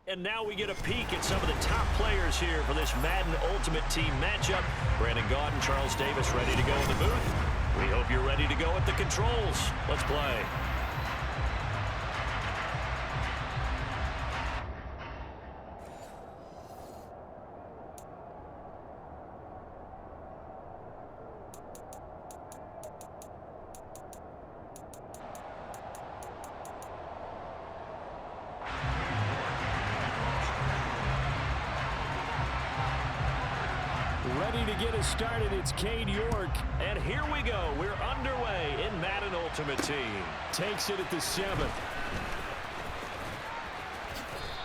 And now we get a peek at some of the top players here for this Madden Ultimate Team matchup. Brandon Gaudin, Charles Davis ready to go in the booth. We hope you're ready to go at the controls. Let's play. Ready to get us started, it's Cade York. And here we go. We're underway in Madden Ultimate Team. Takes it at the 7.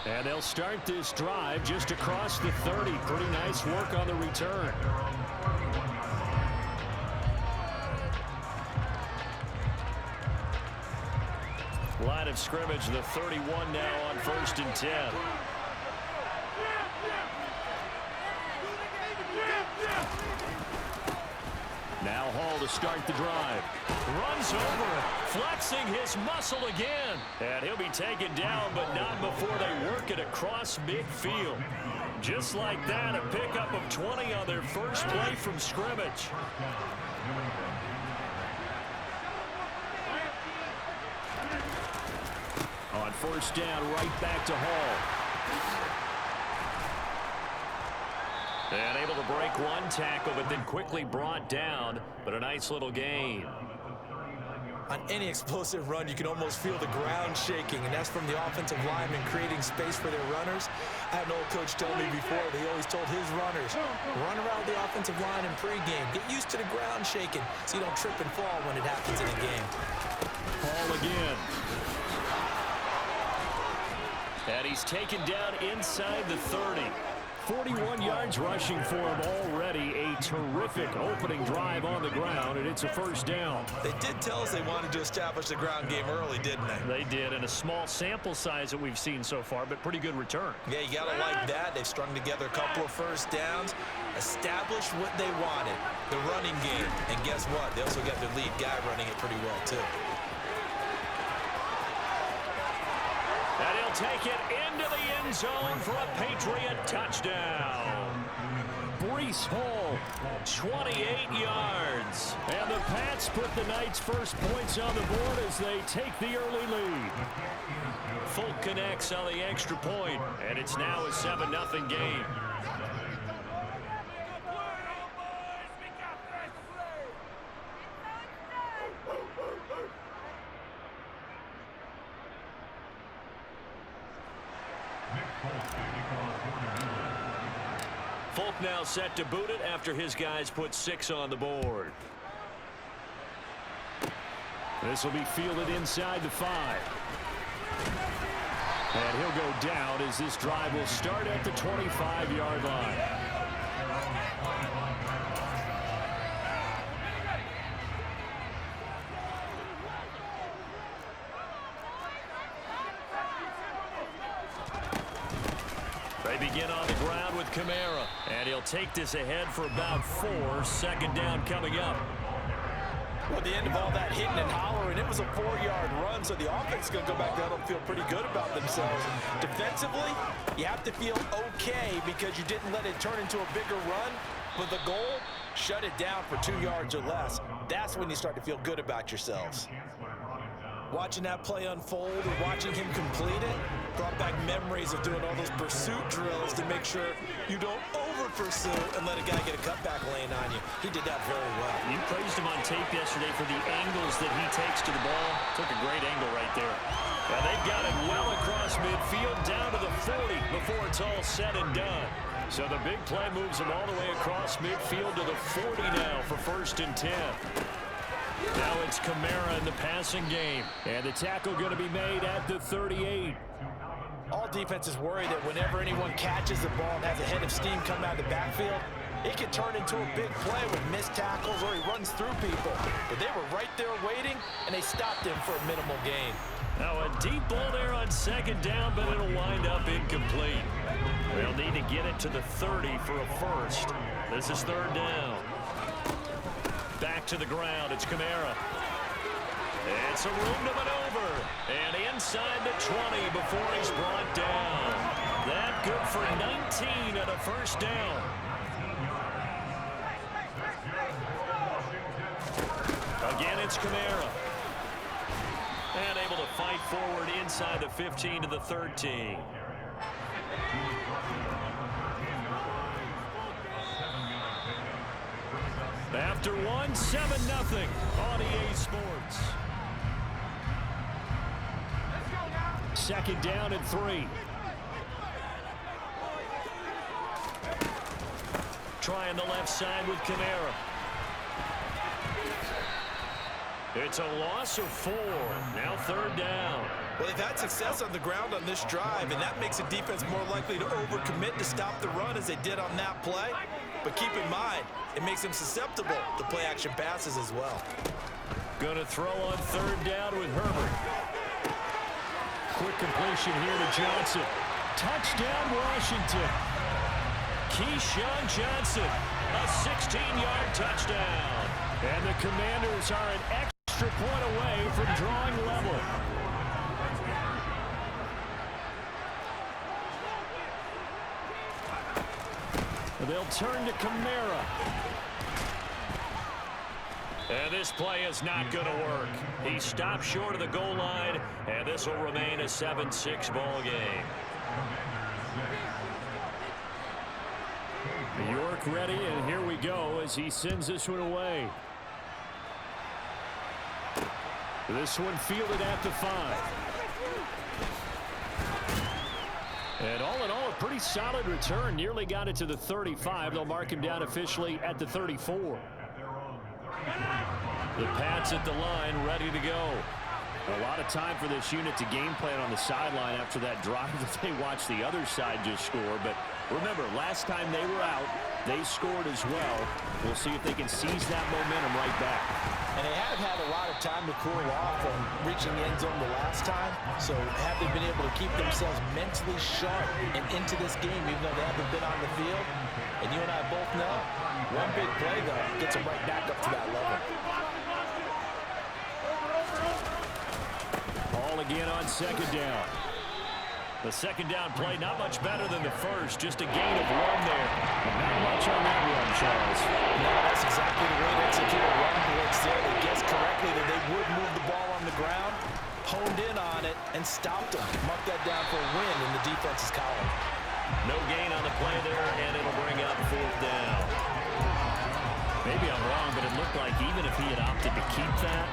And they'll start this drive just across the 30. Pretty nice work on the return. Line of scrimmage, the 31 now on 1st and 10. Now Hall to start the drive. Runs over, flexing his muscle again. And he'll be taken down, but not before they work it across midfield. Just like that, a pickup of 20 on their first play from scrimmage. On 1st down, right back to Hall. And able to break one tackle, but then quickly brought down. But a nice little gain. On any explosive run, you can almost feel the ground shaking, and that's from the offensive linemen creating space for their runners. I had an old coach tell me before, he always told his runners, run around the offensive line in pregame. Get used to the ground shaking so you don't trip and fall when it happens in a game. Hall again. And he's taken down inside the 30. 41 yards rushing for him already. A terrific opening drive on the ground, and it's a 1st down. They did tell us they wanted to establish the ground game early, didn't they? They did, and a small sample size that we've seen so far, but pretty good return. Yeah, you got to like that. They've strung together a couple of 1st downs, established what they wanted, the running game. And guess what? They also got their lead guy running it pretty well, too. And he'll take it into the end zone for a Patriot touchdown. Breece Hall, 28 yards. And the Pats put the Knights' first points on the board as they take the early lead. Folk connects on the extra point, and it's now a 7-0 game. Folk now set to boot it after his guys put 6 on the board. This will be fielded inside the 5. And he'll go down as this drive will start at the 25-yard line. They begin on the ground with Kamara. And he'll take this ahead for about 4. 2nd down coming up. Well, at the end of all that hitting and hollering, it was a 4-yard run, so the offense is going to go back down and feel pretty good about themselves. Defensively, you have to feel okay because you didn't let it turn into a bigger run. But the goal, shut it down for 2 yards or less. That's when you start to feel good about yourselves. Watching that play unfold or watching him complete it brought back memories of doing all those pursuit drills to make sure you don't over-pursue and let a guy get a cutback lane on you. He did that very well. You praised him on tape yesterday for the angles that he takes to the ball. Took a great angle right there. And they've got it well across midfield down to the 40 before it's all said and done. So the big play moves him all the way across midfield to the 40 now for 1st and 10. Now it's Kamara in the passing game. And the tackle going to be made at the 38. All defenses worry that whenever anyone catches the ball and has a head of steam come out of the backfield, it can turn into a big play with missed tackles or he runs through people. But they were right there waiting, and they stopped him for a minimal gain. Now a deep ball there on 2nd down, but it'll wind up incomplete. They'll need to get it to the 30 for a 1st. This is 3rd down. Back to the ground, it's Kamara. It's a room to maneuver. And inside the 20 before he's brought down. That good for 19 and a first down. Again, it's Kamara. And able to fight forward inside the 15 to the 13. After one, 7-0 on EA Sports. Second down and 3. Trying the left side with Kamara. It's a loss of 4. Now third down. Well, they've had success on the ground on this drive, and that makes a defense more likely to overcommit to stop the run as they did on that play. But keep in mind, it makes them susceptible to play-action passes as well. Going to throw on third down with Herbert. Quick completion here to Johnson. Touchdown, Washington. Keyshawn Johnson, a 16-yard touchdown. And the Commanders are an extra point away from drawing level. They'll turn to Kamara. And this play is not going to work. He stopped short of the goal line, and this will remain a 7-6 ball game. York ready, and here we go as he sends this one away. This one fielded at the 5. And all in all, a pretty solid return. Nearly got it to the 35. They'll mark him down officially at the 34. The Pats at the line, ready to go. A lot of time for this unit to game plan on the sideline after that drive that they watched the other side just score. But remember, last time they were out, they scored as well. We'll see if they can seize that momentum right back. And they have had a lot of time to cool off from reaching the end zone the last time. So have they been able to keep themselves mentally sharp and into this game, even though they haven't been on the field? And you and I both know, one big play, though, gets them right back up to that level. Ball again on second down. The second down play, not much better than the first. Just a gain of 1 there. And not much on that run, Charles. No, that's exactly the way to execute a run blitz there. They guessed correctly that they would move the ball on the ground, honed in on it, and stopped them. Mark that down for a win in the defense's column. No gain on the play there, and it'll bring up fourth down. Maybe I'm wrong, but it looked like even if he had opted to keep that,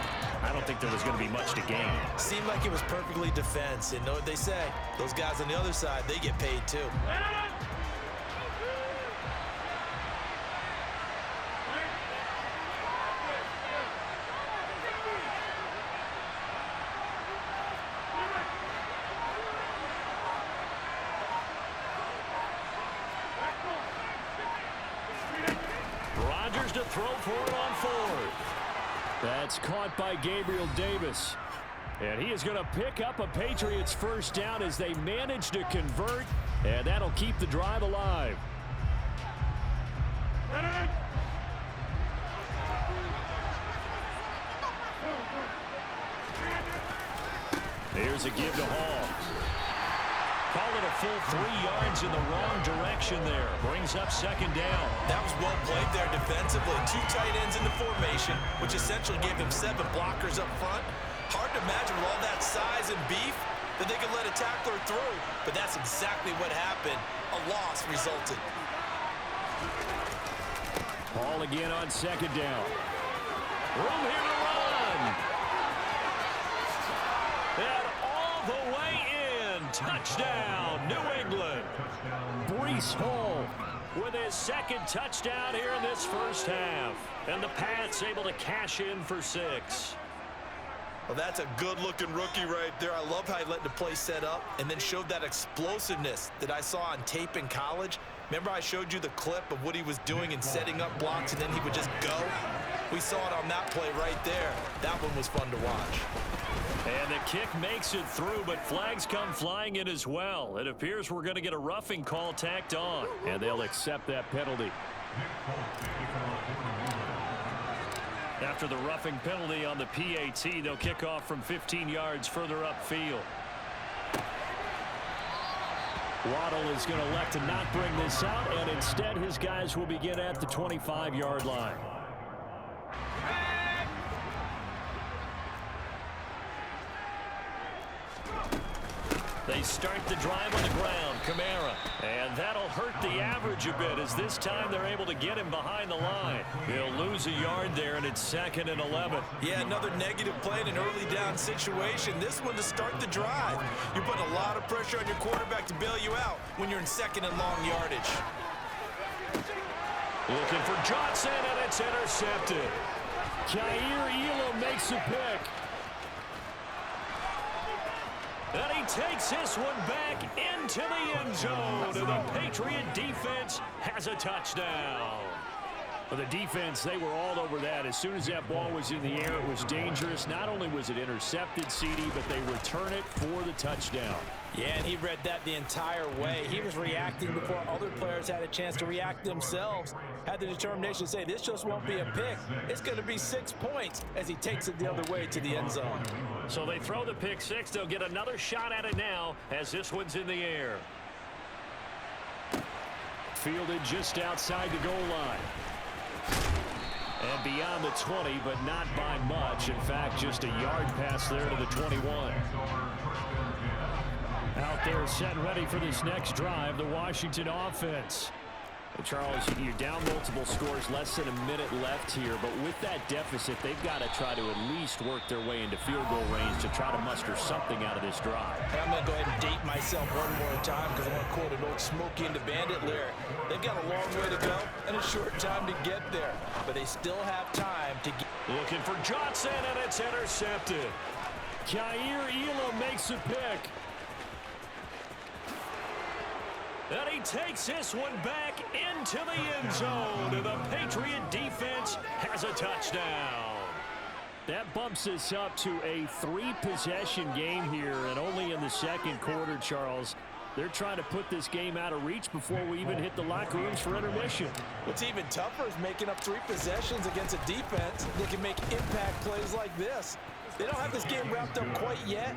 I don't think there was going to be much to gain. Seemed like it was perfectly defense. And know what they say? Those guys on the other side, they get paid too. Rodgers to throw for it on fourth. That's caught by Gabriel Davis. And he is going to pick up a Patriots first down as they manage to convert. And that'll keep the drive alive. Here's a give to Hall. Call it a full 3 yards in the wrong direction there. Brings up second down. That was well played there defensively. 2 tight ends in the formation, which essentially gave them 7 blockers up front. Hard to imagine with all that size and beef that they could let a tackler through. But that's exactly what happened. A loss resulted. Ball again on second down. Room here to run. And all the way in. Touchdown, New England. Breece Hall with his second touchdown here in this first half. And the Pats able to cash in for 6. Well, that's a good-looking rookie right there. I love how he let the play set up and then showed that explosiveness that I saw on tape in college. Remember I showed you the clip of what he was doing and setting up blocks, and then he would just go? We saw it on that play right there. That one was fun to watch. And the kick makes it through, but flags come flying in as well. It appears we're going to get a roughing call tacked on, and they'll accept that penalty. After the roughing penalty on the PAT, they'll kick off from 15 yards further upfield. Waddle is going to elect to not bring this out, and instead his guys will begin at the 25-yard line. They start the drive on the ground. Kamara. And that'll hurt the average a bit, as this time they're able to get him behind the line. He'll lose a yard there, and it's 2nd and 11. Yeah, another negative play in an early down situation. This one to start the drive. You're putting a lot of pressure on your quarterback to bail you out when you're in 2nd and long yardage. Looking for Johnson, and it's intercepted. Jair Elam makes a pick. And he takes this one back into the end zone. And the Patriot defense has a touchdown. Well, the defense, they were all over that. As soon as that ball was in the air, it was dangerous. Not only was it intercepted, CD, but they return it for the touchdown. Yeah, and he read that the entire way. He was reacting before other players had a chance to react themselves. Had the determination to say, this just won't be a pick. It's going to be 6 points as he takes it the other way to the end zone. So they throw the pick six. They'll get another shot at it now as this one's in the air. Fielded just outside the goal line. And beyond the 20, but not by much. In fact, just a yard pass there to the 21. Out there set and ready for this next drive, the Washington offense. Well, Charles, you're down multiple scores, less than a minute left here. But with that deficit, they've got to try to at least work their way into field goal range to try to muster something out of this drive. And I'm going to go ahead and date myself one more time because I want to quote an old Smokey and the Bandit lyric. They've got a long way to go and a short time to get there. But they still have time to get. Looking for Johnson, and it's intercepted. Jair Elam makes a pick. And he takes this one back into the end zone. And the Patriot defense has a touchdown. That bumps us up to a 3-possession game here. And only in the second quarter, Charles. They're trying to put this game out of reach before we even hit the locker rooms for intermission. What's even tougher is making up 3 possessions against a defense that can make impact plays like this. They don't have this game wrapped up quite yet,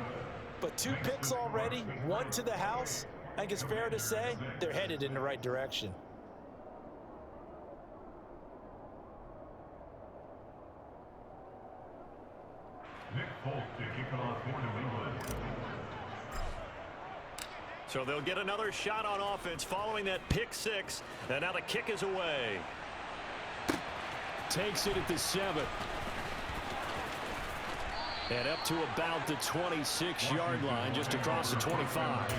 but 2 picks already, 1 to the house. I think it's fair to say they're headed in the right direction. So they'll get another shot on offense following that pick six. And now the kick is away. Takes it at the 7. And up to about the 26-yard line, just across the 25.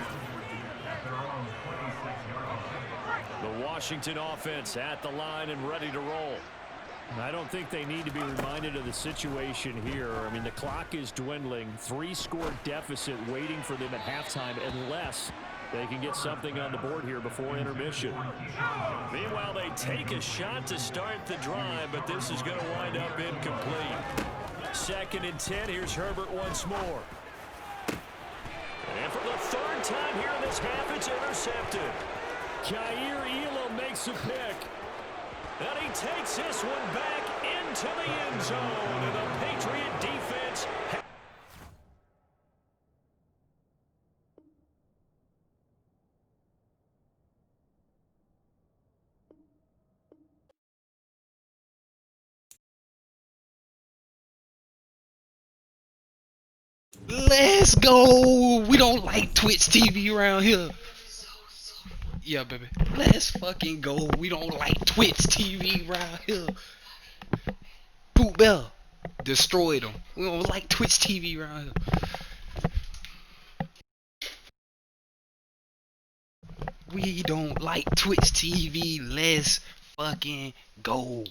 The Washington offense at the line and ready to roll. I don't think they need to be reminded of the situation here. I mean, the clock is dwindling. 3-score deficit waiting for them at halftime unless they can get something on the board here before intermission. Meanwhile, they take a shot to start the drive, but this is going to wind up incomplete. 2nd and 10. Here's Herbert once more. And for the 3rd time here in this half, it's intercepted. Jair Elam makes a pick. And he takes this one back into the end zone. And the Patriot defense. Let's go. We don't like Twitch TV around here. Yeah, baby. Let's fucking go. We don't like Twitch TV around here. Poop Bell. Destroyed them. We don't like Twitch TV around here. We don't like Twitch TV. Let's fucking go.